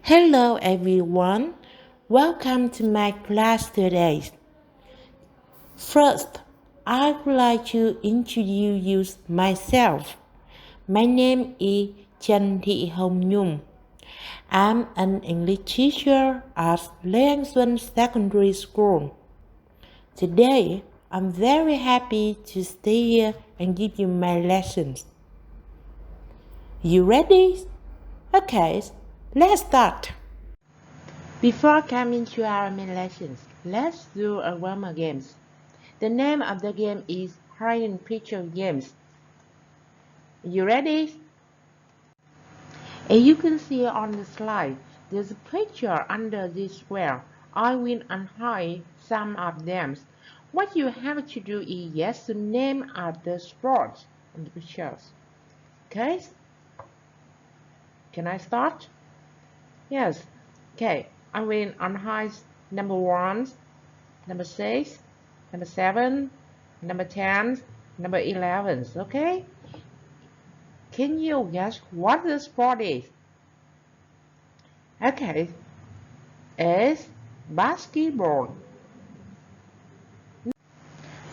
Hello everyone, welcome to my class today. First, I would like to introduce myself. My name is Trần Thị Hồng Nhung. I'm an English teacher at Lê Anh Xuân Secondary School. Today, I'm very happy to stay here and give you my lessons. You ready? Okay, let's start. Before coming to our main lessons, let's do a warm-up games. The name of the game is Hidden Picture Games. You ready? As you can see on the slide, there's a picture under this square. I will unhide some of them. What you have to do is guess the name of the sports on the pictures. Okay? Can I start? Yes. Okay. I will unhide number 1, number 6, number 7, number 10, number 11. Okay? Can you guess what the sport is? Okay, it's basketball.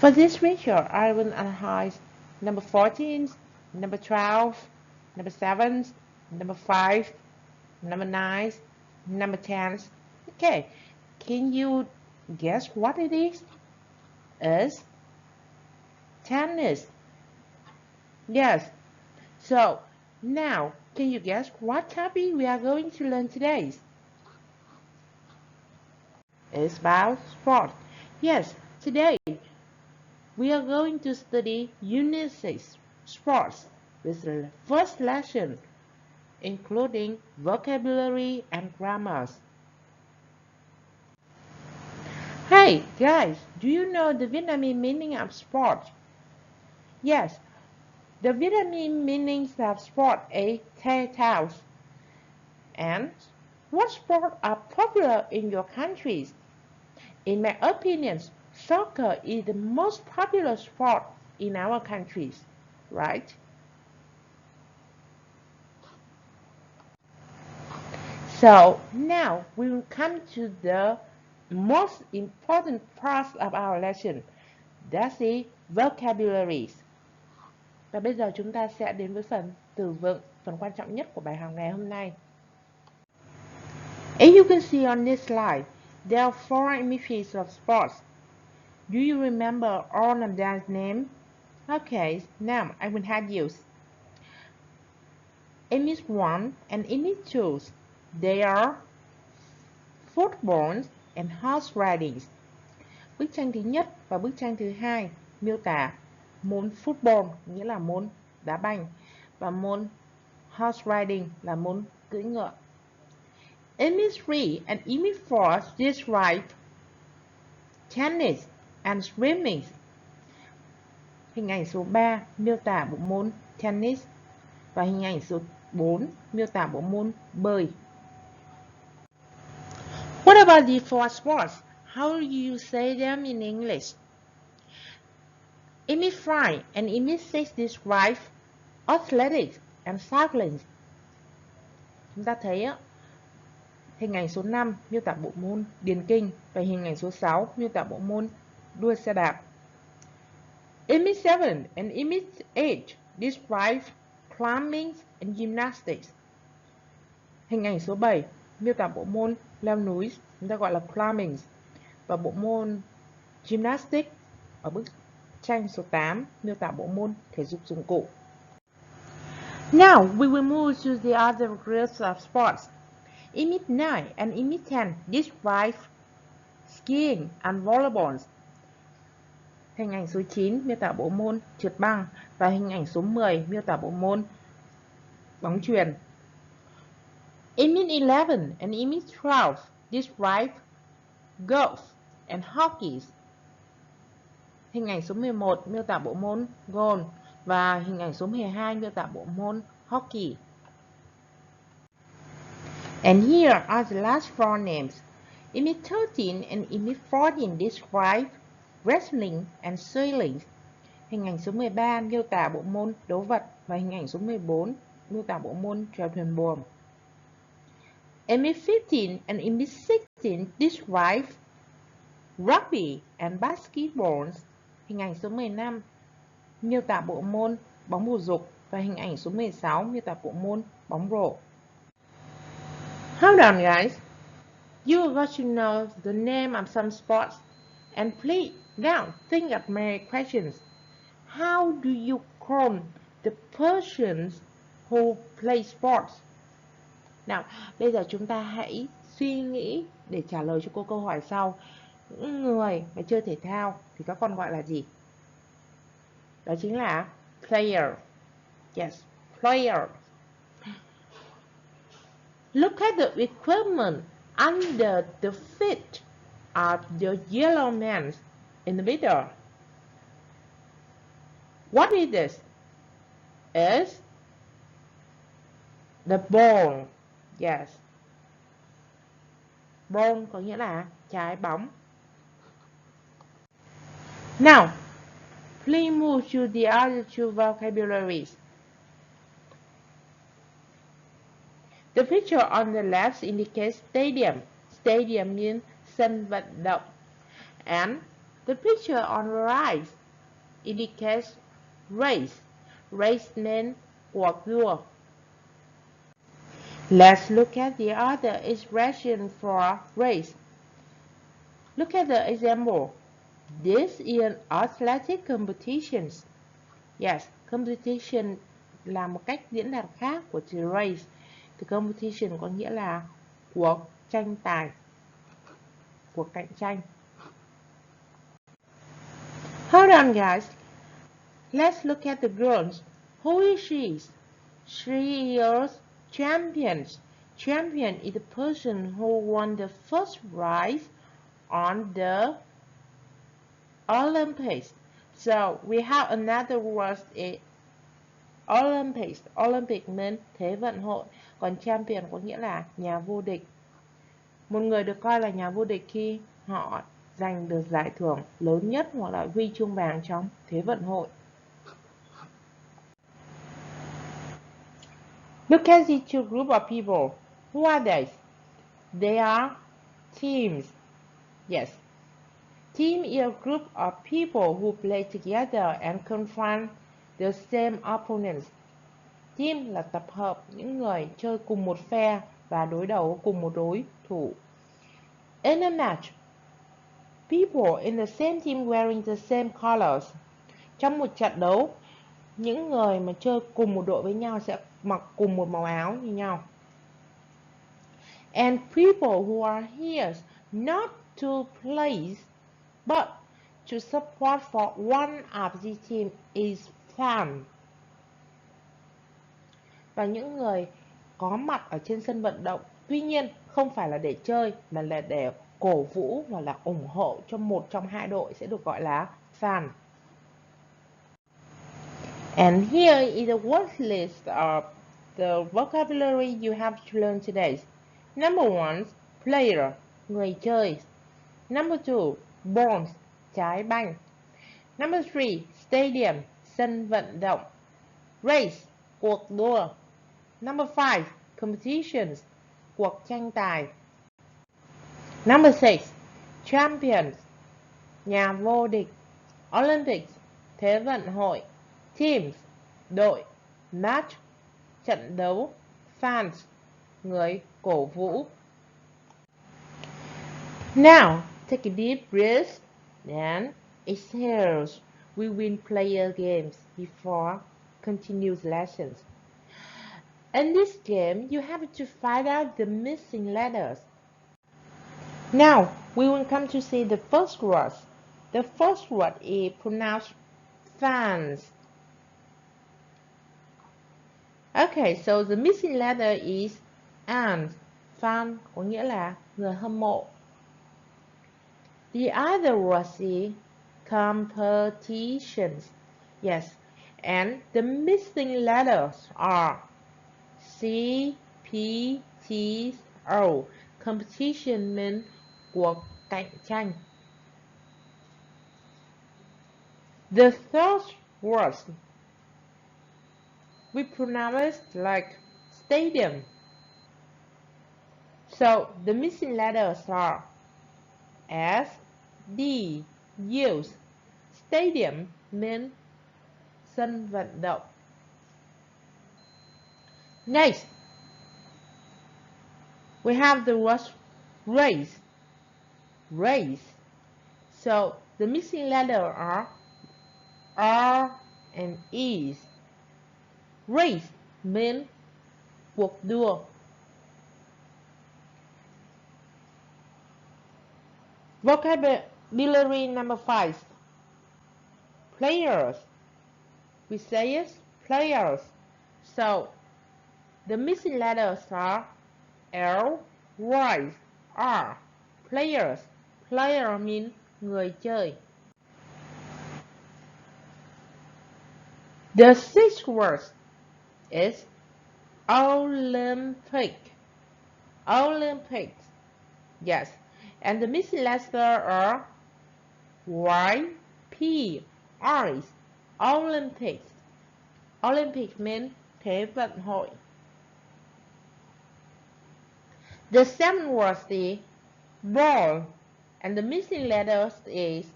For this picture, I will analyze number 14, number 12, number 7, number 5, number 9, number 10. Okay, can you guess what it is? It's tennis. Yes. So, now, can you guess what topic we are going to learn today? It's about sport. Yes, today we are going to study Unit 6 Sports with the first lesson, including vocabulary and grammars. Hey guys, do you know the Vietnamese meaning of sport? Yes, the Vietnamese meaning of sport is TA6. And what sports are popular in your countries? In my opinion, soccer is the most popular sport in our countries, right? So now we will come to the most important part of our lesson, that's the vocabularies. Và bây giờ chúng ta sẽ đến với phần từ vựng, phần quan trọng nhất của bài học ngày hôm nay. As you can see on this slide, there are 4 hemispheres of sports. Do you remember all of their names? Okay, now I will have you. Image 1 and image 2, they are football and horse riding. Bức tranh thứ nhất và bức tranh thứ hai miêu tả môn football, nghĩa là môn đá banh, và môn horse riding là môn cưỡi ngựa. Image 3 and image 4 describe tennis and swimming. Hình ảnh số 3 miêu tả bộ môn tennis và hình ảnh số 4 miêu tả bộ môn bơi. What about the 4 sports? How do you say them in English? Image 5 and image 6 describe athletics and cycling. Chúng ta thấy hình ảnh số 5 miêu tả bộ môn điền kinh và hình ảnh số 6 miêu tả bộ môn đua xe đạp. Image 7 and image 8 describe climbing and gymnastics. Hình ảnh số 7 miêu tả bộ môn leo núi, chúng ta gọi là climbing, và bộ môn gymnastics ở bức tranh số 8 miêu tả bộ môn thể dục dụng cụ. Now we will move to the other groups of sports. Image 9 and image 10 describe skiing and volleyball. Hình ảnh số 9 miêu tả bộ môn trượt băng và hình ảnh số 10 miêu tả bộ môn bóng chuyền. Image 11 and image 12 describe golf and hockey. Hình ảnh số 11 miêu tả bộ môn golf và hình ảnh số 12 miêu tả bộ môn hockey. And here are the last 4 names. Image 13 and image 14 describe wrestling and sailing. Hình ảnh số 13 miêu tả bộ môn đấu vật và hình ảnh số 14 miêu tả bộ môn chèo thuyền buồm. ME15 and ME16 describe rugby and basketball. Hình ảnh số 15 miêu tả bộ môn bóng bầu dục và hình ảnh số 16 miêu tả bộ môn bóng rổ. Hold on guys. You are going to know the name of some sports and please now think of my questions. How do you call the persons who play sports? Nào, bây giờ chúng ta hãy suy nghĩ để trả lời cho cô câu hỏi sau. Những người mà chơi thể thao thì các con gọi là gì? Đó chính là player. Yes, player. Look at the equipment under the feet of the yellow man in the middle. What is this? It's the ball. Yes. Ball có nghĩa là trái bóng. Now, please move to the other two vocabularies. The picture on the left indicates stadium. Stadium means sân vận động. And the picture on the right indicates race. Race means cuộc đua. Let's look at the other expression for race. Look at the example. This is an athletic competition. Yes, competition là một cách diễn đạt khác của từ race. Từ competition có nghĩa là cuộc tranh tài, cuộc cạnh tranh. Hold on guys. Let's look at the girls. Who is she? She is champion. Champion is the person who won the first prize on the Olympics. So we have another word is Olympics. Olympic means Thế vận hội. Còn champion có nghĩa là nhà vô địch. Một người được coi là nhà vô địch khi họ giành được giải thưởng lớn nhất hoặc là huy chương vàng trong Thế vận hội. Look at these two groups of people. Who are they? They are teams. Yes. Team is a group of people who play together and confront the same opponents. Team là tập hợp những người chơi cùng một phe và đối đầu cùng một đối thủ. In a match, people in the same team wearing the same colors. Trong một trận đấu, những người mà chơi cùng một đội với nhau sẽ mặc cùng một màu áo như nhau. And people who are here not to play but to support for one of the team is fan. Và những người có mặt ở trên sân vận động, tuy nhiên không phải là để chơi mà là để cổ vũ hoặc là ủng hộ cho một trong hai đội sẽ được gọi là fan. And here is a word list of the vocabulary you have to learn today. Number 1, player, người chơi. Number 2, ball, trái banh. Number 3, stadium, sân vận động. Race, cuộc đua. Number 5, competitions, cuộc tranh tài. Number 6, champions, nhà vô địch. Olympics, Thế vận hội. Teams, đội. Match, trận đấu. Fans, người cổ vũ. Now, take a deep breath and exhale. We will play a game before continuous lessons. In this game, you have to find out the missing letters. Now, we will come to see the first word. The first word is pronounced fans. Okay, so the missing letter is and. Fan có nghĩa là người hâm mộ. The other word is competitions. Yes, and the missing letters are C, P, T, O. Competition means cuộc cạnh tranh. The third word we pronounce like stadium. So the missing letters are S, D, U. Stadium means sân vận động. Next, we have the word race. Race. So the missing letters are R and E. Race means cuộc đua. Vocabulary number 5. Players. We say it, players. So the missing letters are L, Y, R. Players. Player means người chơi. The sixth word is Olympic. Olympic. Yes. And the missing letters are Y, P, R. Olympics. Olympic means Thế vận hội. The seventh word is ball. And the missing letters is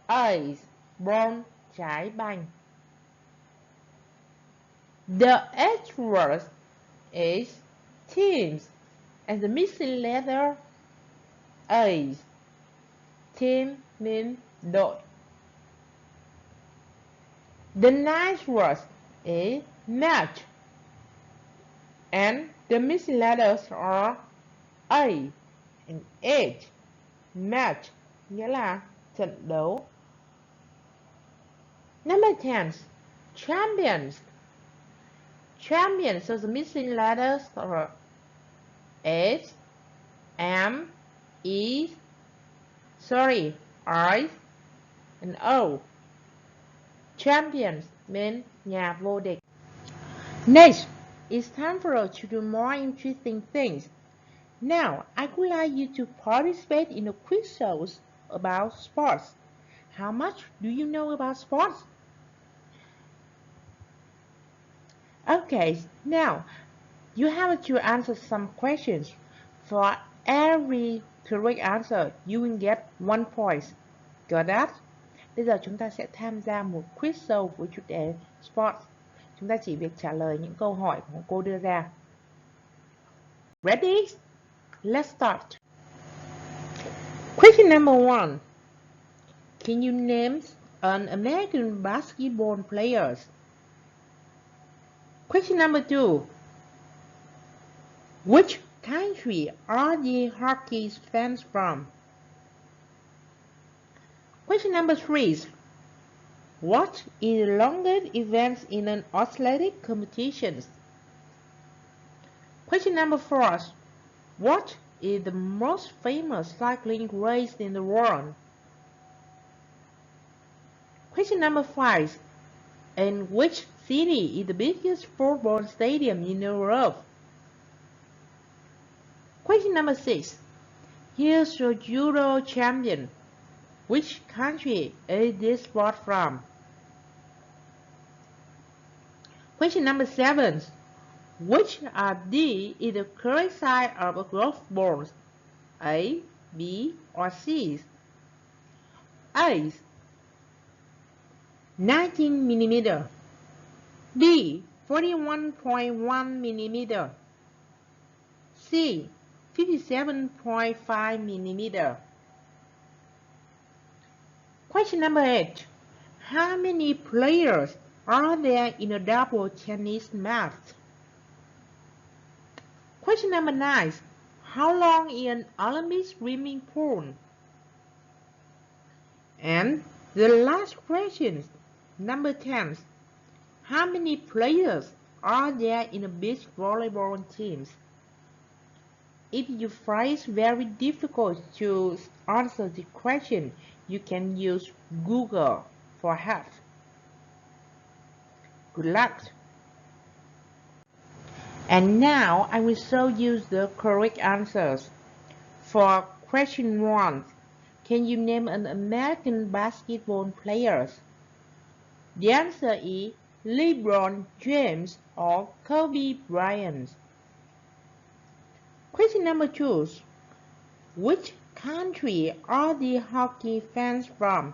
A. Ball, trái banh. The eighth word is teams. And the missing letter A. Team means đội. The ninth word is match. And the missing letters are A and H. Match nghĩa là trận đấu. Number 10. Champions. Champions, so the missing letters are H, M, E, I, and O. Champions mean nhà vô địch. Next, it's time for us to do more interesting things. Now, I would like you to participate in a quiz shows about sports. How much do you know about sports? Okay, now you have to answer some questions. For every correct answer, you will get 1 point. Got that? Bây giờ chúng ta sẽ tham gia một quiz show với chủ đề sports. Chúng ta chỉ việc trả lời những câu hỏi của cô đưa ra. Ready? Let's start. Question number 1. Can you name an American basketball players? Question number 2. Which country are the hockey fans from? Question number 3. What is the longest event in an athletic competition? Question number 4. What is the most famous cycling race in the world? Question number 5. In which city is the biggest football stadium in Europe? Question number 6. Here's your judo champion. Which country is this sport from? Question number 7. Which are the is the correct size of a golf ball? A, B, or C? A. 19 mm. B. 41.1 mm. C. 57.5 mm. Question number 8. How many players are there in a double tennis match? Question number 9. How long is an Olympic swimming pool? And the last question, number 10. How many players are there in a beach volleyball team? If you find it very difficult to answer the question, you can use Google for help. Good luck! And now I will show you the correct answers. For question 1, can you name an American basketball player? The answer is LeBron James or Kobe Bryant. Question number 2. Which country are the hockey fans from?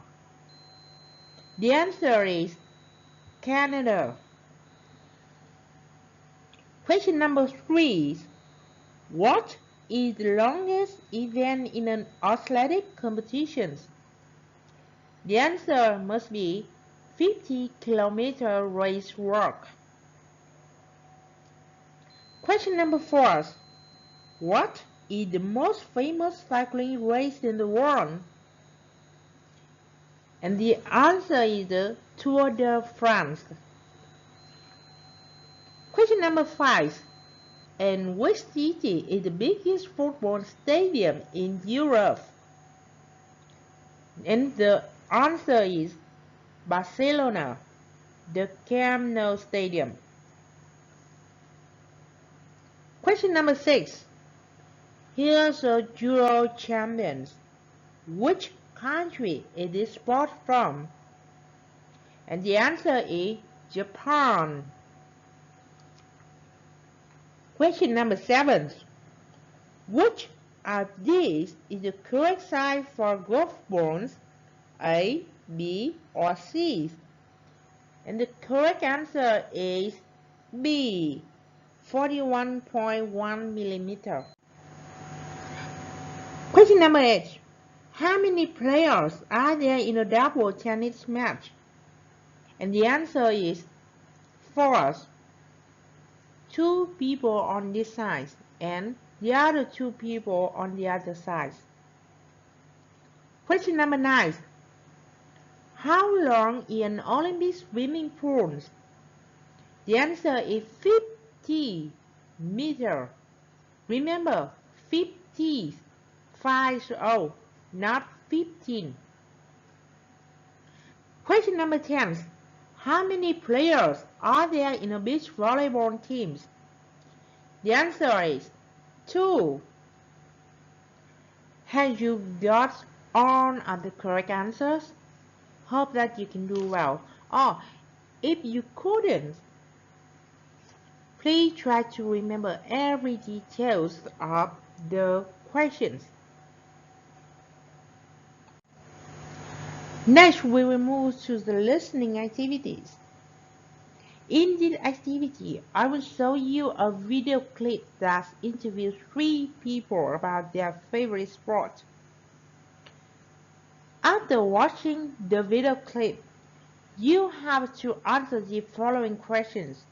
The answer is Canada. Question number 3. What is the longest event in an athletic competition? The answer must be 50-kilometer race walk. Question number 4. What is the most famous cycling race in the world? And the answer is the Tour de France. Question number 5. And which city is the biggest football stadium in Europe? And the answer is Barcelona, the Camp Nou Stadium. Question number 6. Here's a Euro champions. Which country is this sport from? And the answer is Japan. Question number 7. Which of these is the correct size for golf balls? A, B, or C? And the correct answer is B, 41.1 millimeter. Question number 8. How many players are there in a double tennis match? And the answer is 4. 2 people on this side and the other 2 people on the other side. Question number 9. How long is an Olympic swimming pool? The answer is 50 meters. Remember, 50, 50, not 15. Question number 10. How many players are there in a beach volleyball team? The answer is 2. Have you got all of the correct answers? Hope that you can do well. Or if you couldn't, please try to remember every details of the questions. Next, we will move to the listening activities. In this activity, I will show you a video clip that interviews 3 people about their favorite sport. After watching the video clip, you have to answer the following questions.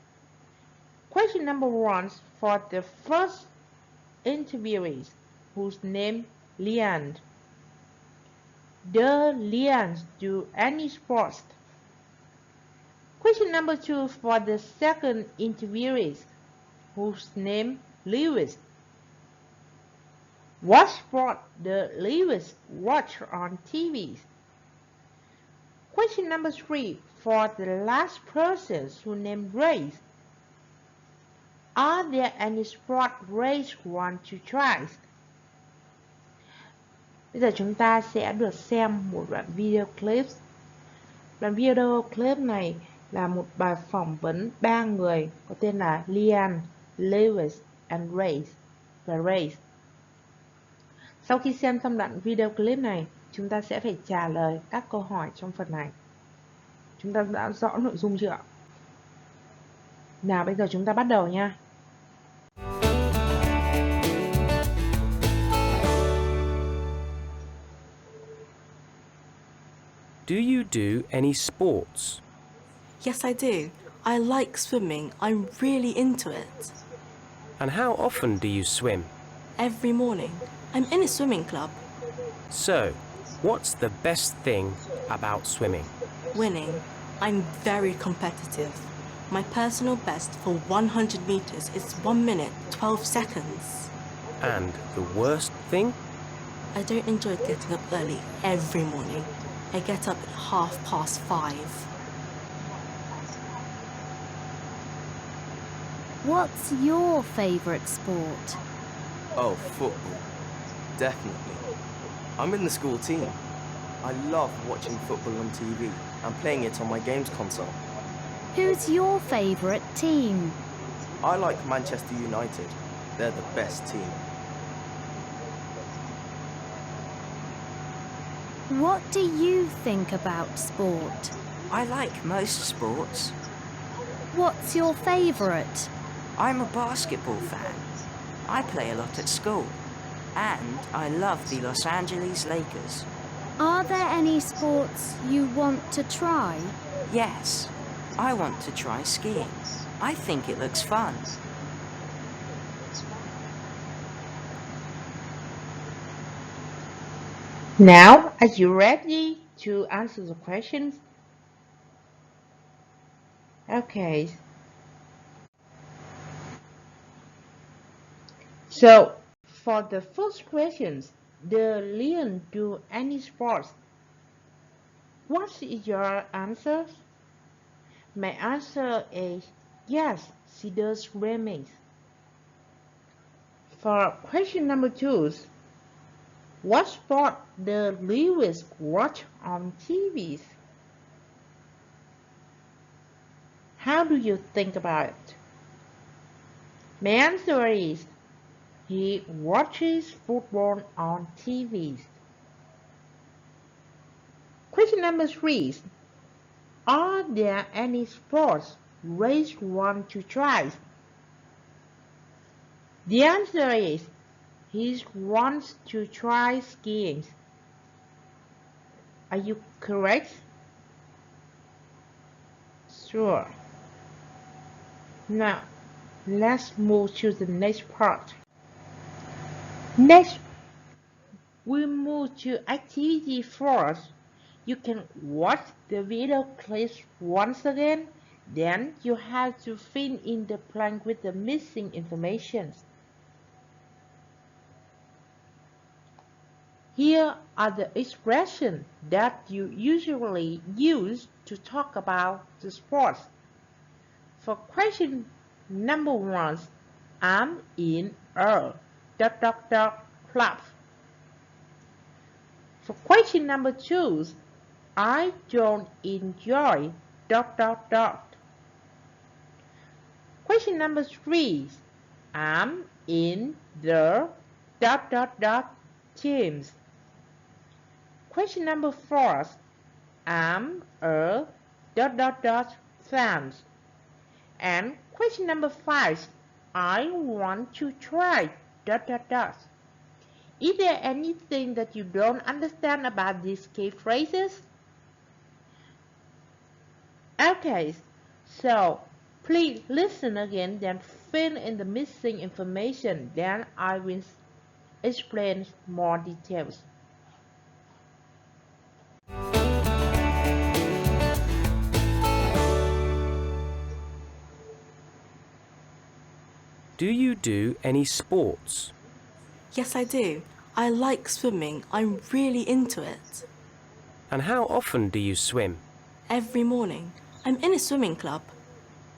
Question number 1 for the first interviewee, whose name Lian. Does Lian do any sports? Question number 2 for the second interviewee, whose name Lewis. What sport does Lewis watch on TV? Question number 3 for the last person who named Race. Are there any sport Race want to try? Bây giờ chúng ta sẽ được xem một đoạn video clip. Đoạn video clip này là một bài phỏng vấn 3 người có tên là Lian, Lewis and Race. Sau khi xem xong đoạn video clip này, chúng ta sẽ phải trả lời các câu hỏi trong phần này. Chúng ta đã rõ nội dung chưa ạ? Nào bây giờ chúng ta bắt đầu nha. Do you do any sports? Yes, I do. I like swimming. I'm really into it. And how often do you swim? Every morning. I'm in a swimming club. So, what's the best thing about swimming? Winning. I'm very competitive. My personal best for 100 meters is 1 minute, 12 seconds. And the worst thing? I don't enjoy getting up early every morning. I get up at 5:30. What's your favourite sport? Oh, football. Definitely. I'm in the school team. I love watching football on TV and playing it on my games console. Who's your favourite team? I like Manchester United. They're the best team. What do you think about sport? I like most sports. What's your favourite? I'm a basketball fan. I play a lot at school. And I love the Los Angeles Lakers. Are there any sports you want to try? Yes, I want to try skiing. I think it looks fun. Now, are you ready to answer the questions? Okay. So, for the first questions, does Leon do any sports? What is your answer? My answer is yes, she does swimming. For question number 2, what sport does Lewis watch on TV? How do you think about it? My answer is he watches football on TV. Question number 3. Are there any sports Ray wants to try? The answer is he wants to try skiing. Are you correct? Sure. Now, let's move to the next part. Next, we move to activity 4. You can watch the video clips once again, then you have to fill in the blank with the missing information. Here are the expressions that you usually use to talk about the sports. For question number 1, I'm in a ... club. For question number 2, I don't enjoy ... Question number 3, I'm in the ... teams. Question number 4, I'm a ... fans. And question number 5, I want to try ... Is there anything that you don't understand about these key phrases? Okay, so please listen again, then fill in the missing information, then I will explain more details. Do you do any sports? Yes, I do. I like swimming. I'm really into it. And how often do you swim? Every morning. I'm in a swimming club.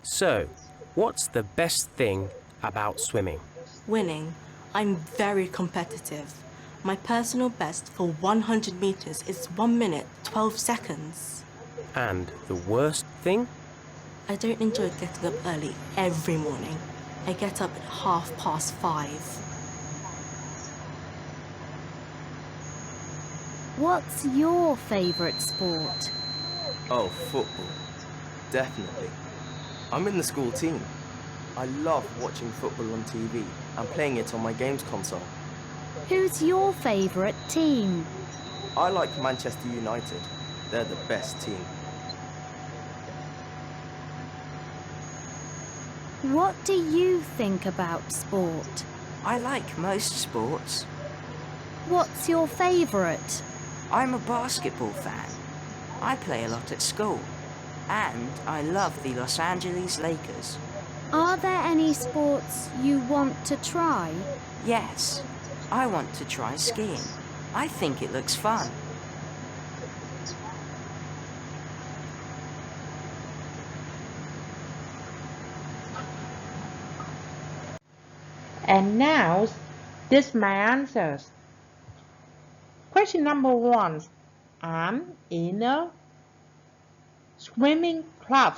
So, what's the best thing about swimming? Winning. I'm very competitive. My personal best for 100 meters is 1 minute, 12 seconds. And the worst thing? I don't enjoy getting up early every morning. I get up at 5:30. What's your favourite sport? Oh, football. Definitely. I'm in the school team. I love watching football on TV and playing it on my games console. Who's your favourite team? I like Manchester United. They're the best team. What do you think about sport? I like most sports. What's your favourite? I'm a basketball fan. I play a lot at school. And I love the Los Angeles Lakers. Are there any sports you want to try? Yes, I want to try skiing. I think it looks fun. And now, this is my answers. Question number 1, I'm in a swimming club.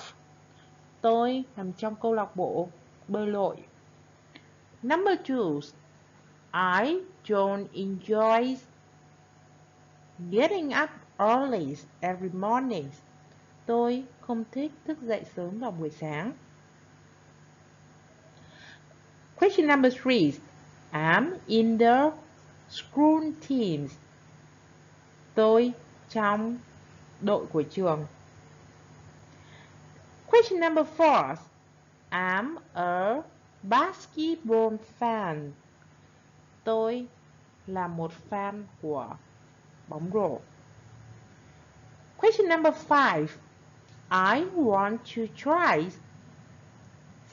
Tôi nằm trong câu lạc bộ bơi lội. Number 2, I don't enjoy getting up early every morning. Tôi không thích thức dậy sớm vào buổi sáng. Question number 3. I'm in the school teams. Tôi trong đội của trường. Question number 4. I'm a basketball fan. Tôi là một fan của bóng rổ. Question number 5. I want to try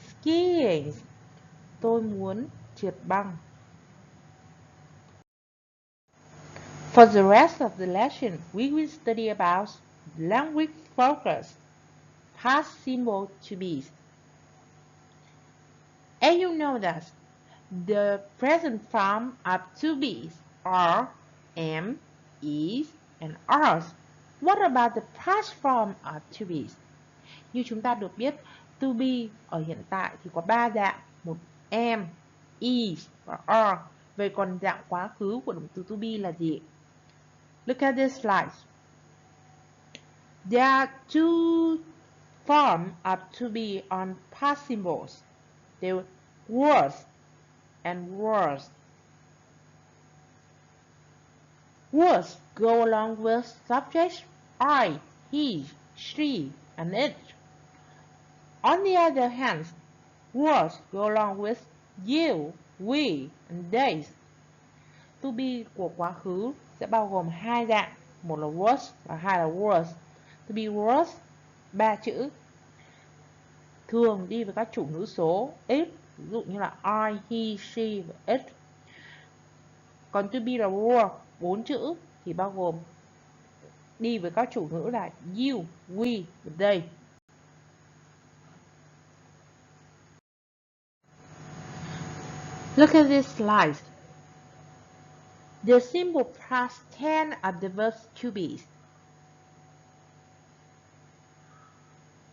skiing. Tôi muốn trượt băng. For the rest of the lesson, we will study about language focus, past simple to be. And you know that the present form of to be are am, is, and are. What about the past form of to be? Như chúng ta được biết, to be ở hiện tại thì có 3 dạng, một am, is và are. Vậy còn dạng quá khứ của động từ to be là gì? Look at this slide. There are two forms of to be on past symbols. They was and was. Was go along with subjects I, he, she, and it. On the other hand, was go along with you, we, and they. To be của quá khứ sẽ bao gồm 2 dạng, một là was và 2 là was. To be was 3 chữ, thường đi với các chủ ngữ số it, ví dụ như là I, he, she và it. Còn to be là were 4 chữ thì bao gồm đi với các chủ ngữ là you, we và they. Look at this slide. The simple past tense of the verb to be.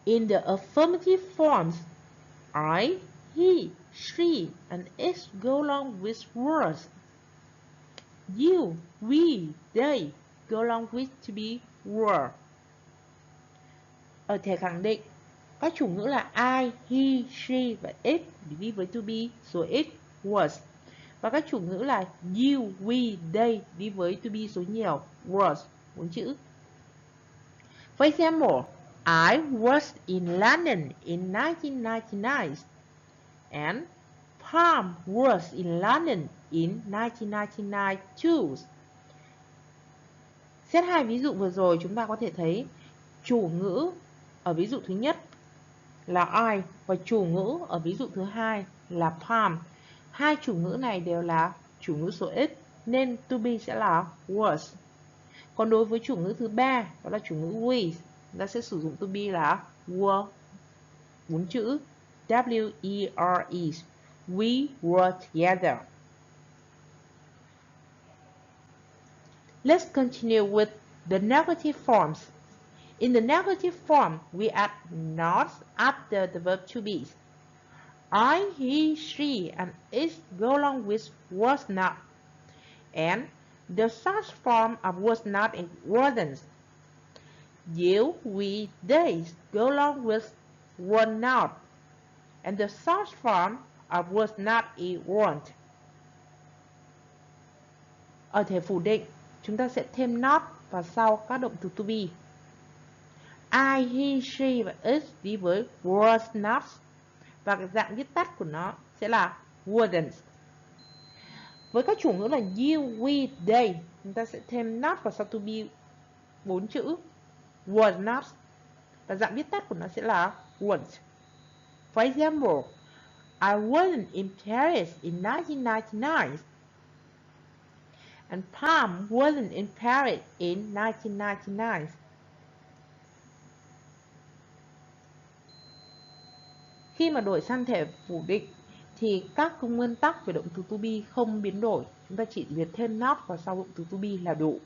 In the affirmative forms, I, he, she, and it go along with was. You, we, they go along with to be, were. Ở thể khẳng định, các chủ ngữ là I, he, she và it đi với to be số it, was. Và các chủ ngữ là you, we, they đi với to be số nhiều, was, 4 chữ. For example, I was in London in 1999 and Palm was in London in 1999 too. Xét 2 ví dụ vừa rồi chúng ta có thể thấy chủ ngữ ở ví dụ thứ nhất là I và chủ ngữ ở ví dụ thứ hai là Palm. Hai chủ ngữ này đều là chủ ngữ số ít nên to be sẽ là was. Còn đối với chủ ngữ thứ ba đó là chủ ngữ we, chúng ta sẽ sử dụng to be là were, 4 chữ W-E-R-E. We were together. Let's continue with the negative forms. In the negative form, we add not after the verb to be. I, he, she, and it go along with was not. And the such form of was not and wasn't. You, we, they go along with were not. And the such form of was not is weren't. Ở thể phủ định, chúng ta sẽ thêm not vào sau các động từ to be. I, he, she và it đi với was not. Và cái dạng viết tắt của nó sẽ là wouldn't. Với các chủ ngữ là you, we, they, chúng ta sẽ thêm not vào sau to be 4 chữ was not. Và dạng viết tắt của nó sẽ là weren't. For example, I wasn't in Paris in 1999. And Palm wasn't in Paris in 1999. Khi mà đổi sang thể phủ định thì các nguyên tắc về động từ to be không biến đổi. Chúng ta chỉ việc thêm not vào sau động từ to be là đủ.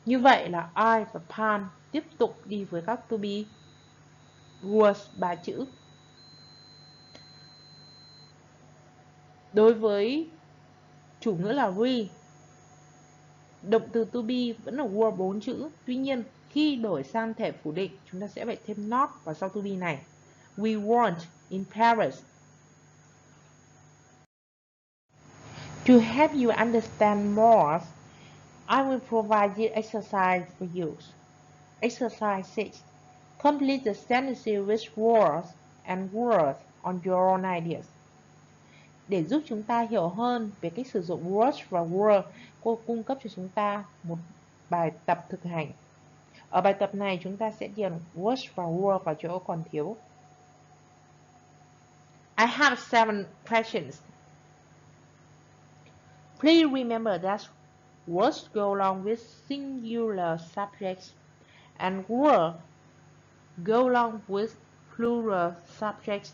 Như vậy là I và Palm tiếp tục đi với các to be was 3 chữ. Đối với chủ ngữ là we, Động từ to be vẫn là were 4 chữ. Tuy nhiên, khi đổi sang thể phủ định, chúng ta sẽ phải thêm not vào sau to be này. We weren't in Paris. To help you understand more, I will provide this exercise for you. Exercise 6. Complete the sentences with words and words on your own ideas. Để giúp chúng ta hiểu hơn về cách sử dụng words và word, cô cung cấp cho chúng ta một bài tập thực hành. Ở bài tập này chúng ta sẽ điền words và word vào chỗ còn thiếu. I have 7 questions. Please remember that words go along with singular subjects and words go along with plural subjects.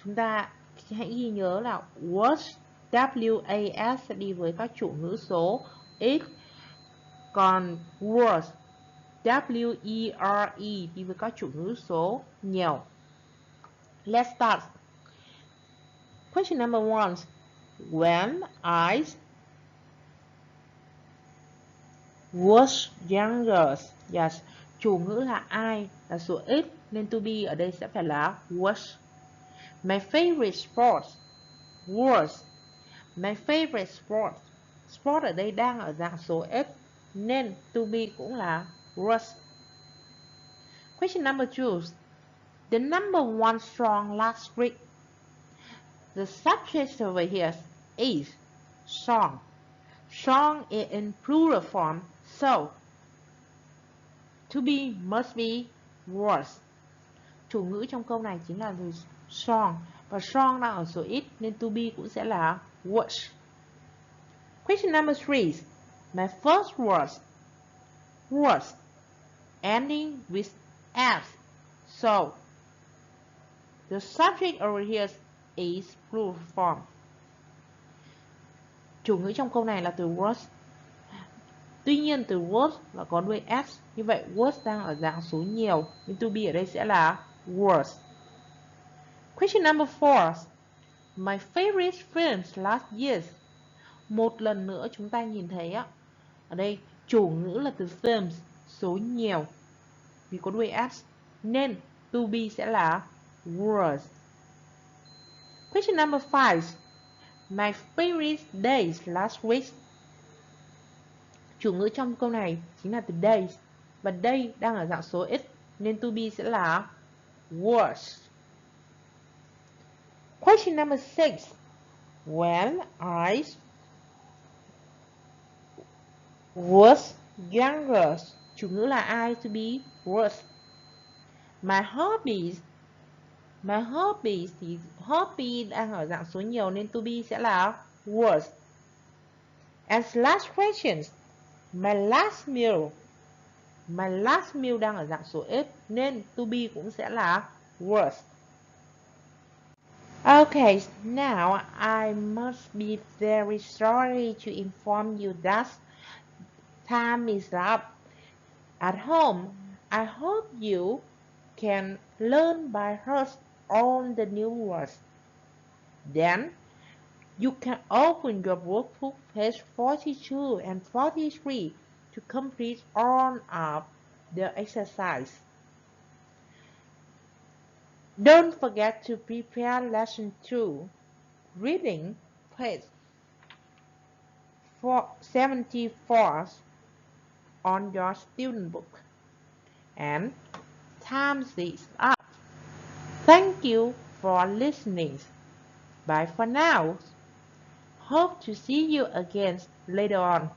Chúng ta hãy ghi nhớ là words WAS sẽ đi với các chủ ngữ số X, còn words WERE đi với các chủ ngữ số nhiều. Let's start. Question number 1. When I was younger. Yes, chủ ngữ là I là số X nên to be ở đây sẽ phải là was. My favorite sport was. My favorite sport. Sport ở đây đang ở dạng số X nên to be cũng là was. Question number 2. The number 1 song last week. The subject over here is song. Song is in plural form, so to be must be was. Chủ ngữ trong câu này chính là từ song, và song đang ở số ít nên to be cũng sẽ là was. Question number 3. My first was ending with s, so the subject over here is plural form. Chủ ngữ trong câu này là từ was. Tuy nhiên từ was là có đuôi s, như vậy was đang ở dạng số nhiều nên to be ở đây sẽ là was. Question number 4. My favorite films last year. Một lần nữa chúng ta nhìn thấy ở đây chủ ngữ là từ films, số nhiều, vì có đuôi s nên to be sẽ là was. Question number 5. My favorite days last week. Chủ ngữ trong câu này chính là từ days, và day đang ở dạng số ít nên to be sẽ là was. Question number 6. When I was younger. Chủ ngữ là I, to be was. My hobbies thì hobby đang ở dạng số nhiều nên to be sẽ là was. As last questions, my last meal đang ở dạng số ít nên to be cũng sẽ là was. Okay, now I must be very sorry to inform you that time is up. At home, I hope you can learn by heart all the new words. Then, you can open your workbook page 42 and 43 to complete all of the exercise. Don't forget to prepare lesson 2, reading page 74 on your student book. And time is up. Thank you for listening. Bye for now. Hope to see you again later on.